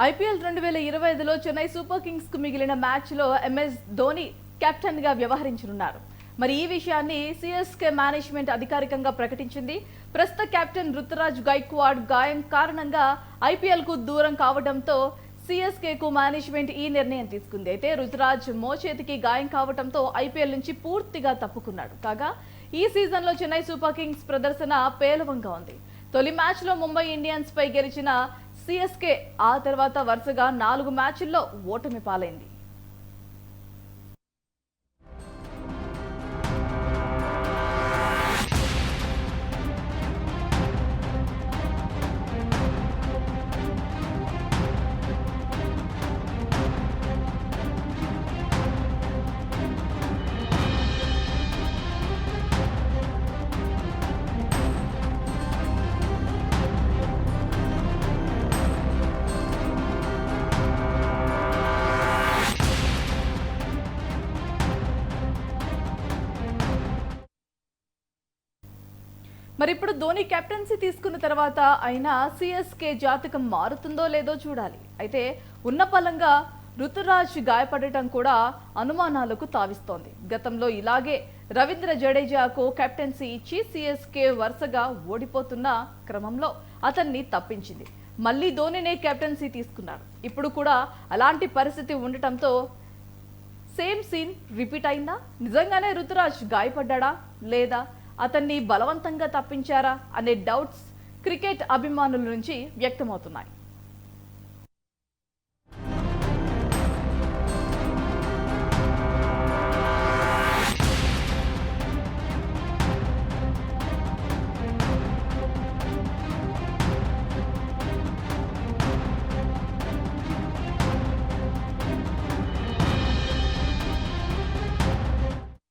IPL 2025లో Chennai super Kings కు మిగిలిన మ్యాచ్లో ఎంఎస్ ధోని కెప్టెన్ గా వ్యవహరించనున్నారు. మరి ఈ విషయాన్ని సిఎస్కే మేనేజ్మెంట్ అధికారికంగా ప్రకటించింది. ప్రస్తుత కెప్టెన్ రుతురాజ్ గైక్వాడ్ గాయం కారణంగా ఐపీఎల్ కు దూరం కావడంతో సిఎస్కే కు మేనేజ్మెంట్ ఈ నిర్ణయం తీసుకుంది. అయితే రుతురాజ్ మోచేతికి గాయం కావడంతో ఐపీఎల్ నుంచి పూర్తిగా తప్పుకున్నాడు. కాగా ఈ సీజన్లో చెన్నై సూపర్ కింగ్స్ ప్రదర్శన పేలవంగా ఉంది. తొలి మ్యాచ్లో ముంబై ఇండియన్స్ పై గెలిచిన సిఎస్కే ఆ తర్వాత వరుసగా 4 మ్యాచ్ల్లో ఓటమి పాలైంది. మరి ఇప్పుడు ధోని కెప్టెన్సీ తీసుకున్న తర్వాత అయినా సిఎస్కే జాతకం మారుతుందో లేదో చూడాలి. అయితే ఉన్న పలంగా రుతురాజ్ గాయపడటం కూడా అనుమానాలకు తావిస్తోంది. గతంలో ఇలాగే రవీంద్ర జడేజాకు కెప్టెన్సీ ఇచ్చి సిఎస్కే వరుసగా ఓడిపోతున్న క్రమంలో అతన్ని తప్పించింది. మళ్ళీ ధోనినే కెప్టెన్సీ తీసుకున్నారు. ఇప్పుడు కూడా అలాంటి పరిస్థితి ఉండటంతో సేమ్ సీన్ రిపీట్ అయిందా? నిజంగానే రుతురాజ్ గాయపడ్డా లేదా అతన్ని బలవంతంగా తప్పించారా అనే డౌట్స్ క్రికెట్ అభిమానుల నుంచి వ్యక్తమవుతున్నాయి.